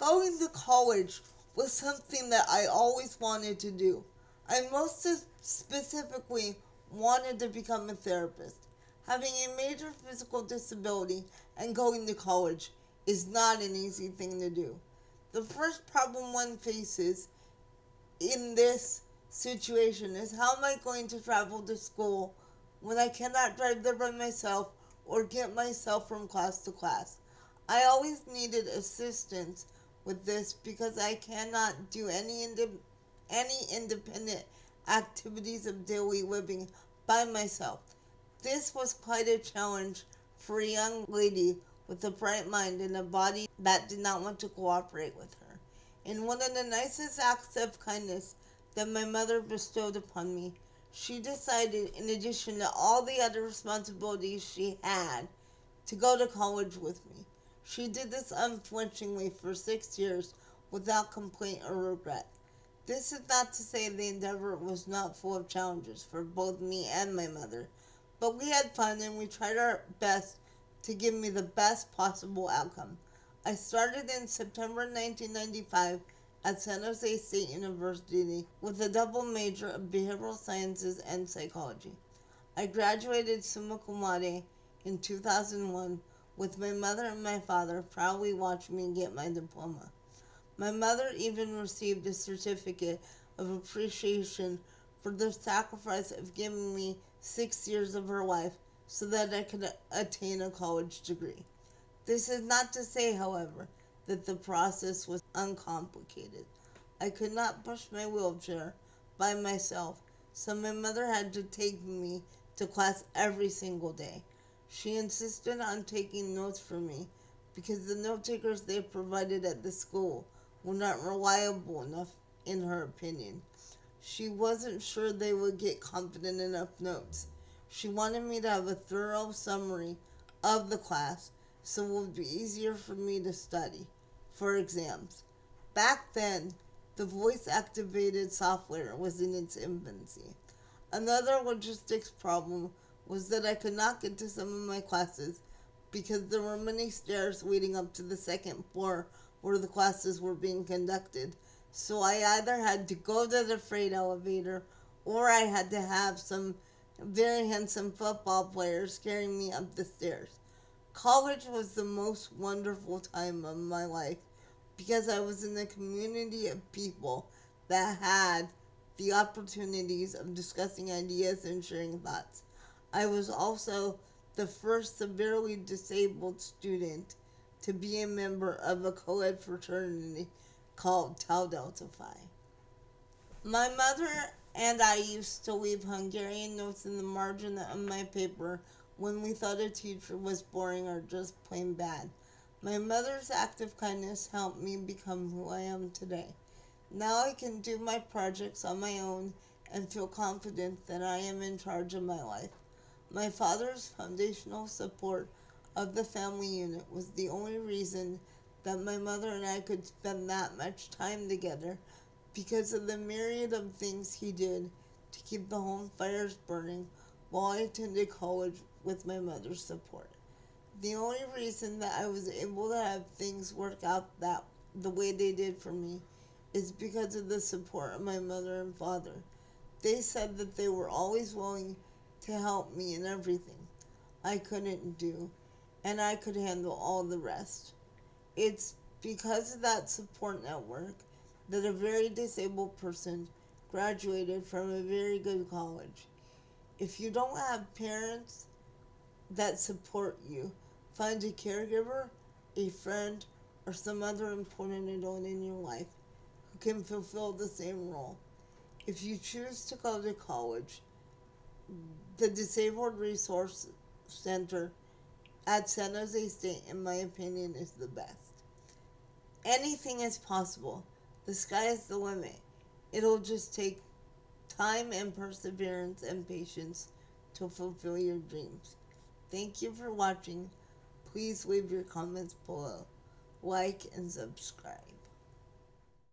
Going to college was something that I always wanted to do. I most specifically wanted to become a therapist. Having a major physical disability and going to college is not an easy thing to do. The first problem one faces in this situation is, how am I going to travel to school when I cannot drive there by myself or get myself from class to class? I always needed assistance with this because I cannot do any independent activities of daily living by myself. This was quite a challenge for a young lady with a bright mind and a body that did not want to cooperate with her. In one of the nicest acts of kindness that my mother bestowed upon me, she decided, in addition to all the other responsibilities she had, to go to college with me. She did this unflinchingly for 6 years without complaint or regret. This is not to say the endeavor was not full of challenges for both me and my mother, but we had fun and we tried our best to give me the best possible outcome. I started in September 1995 at San Jose State University with a double major of behavioral sciences and psychology. I graduated summa cum laude in 2001, with my mother and my father proudly watching me get my diploma. My mother even received a certificate of appreciation for the sacrifice of giving me 6 years of her life so that I could attain a college degree. This is not to say, however, that the process was uncomplicated. I could not push my wheelchair by myself, so my mother had to take me to class every single day. She insisted on taking notes for me because the note takers they provided at the school were not reliable enough, in her opinion. She wasn't sure they would get confident enough notes. She wanted me to have a thorough summary of the class so it would be easier for me to study for exams. Back then, the voice activated software was in its infancy. Another logistics problem was that I could not get to some of my classes because there were many stairs leading up to the second floor where the classes were being conducted. So I either had to go to the freight elevator or I had to have some very handsome football players carrying me up the stairs. College was the most wonderful time of my life because I was in a community of people that had the opportunities of discussing ideas and sharing thoughts. I was also the first severely disabled student to be a member of a co-ed fraternity called Tau Delta Phi. My mother and I used to leave Hungarian notes in the margin of my paper when we thought a teacher was boring or just plain bad. My mother's act of kindness helped me become who I am today. Now I can do my projects on my own and feel confident that I am in charge of my life. My father's foundational support of the family unit was the only reason that my mother and I could spend that much time together, because of the myriad of things he did to keep the home fires burning while I attended college with my mother's support. The only reason that I was able to have things work out that the way they did for me is because of the support of my mother and father. They said that they were always willing to help me in everything I couldn't do, and I could handle all the rest. It's because of that support network that a very disabled person graduated from a very good college. If you don't have parents that support you, find a caregiver, a friend, or some other important adult in your life who can fulfill the same role. If you choose to go to college, the Disabled Resource Center at San Jose State, in my opinion, is the best. Anything is possible. The sky is the limit. It'll just take time and perseverance and patience to fulfill your dreams. Thank you for watching. Please leave your comments below. Like and subscribe.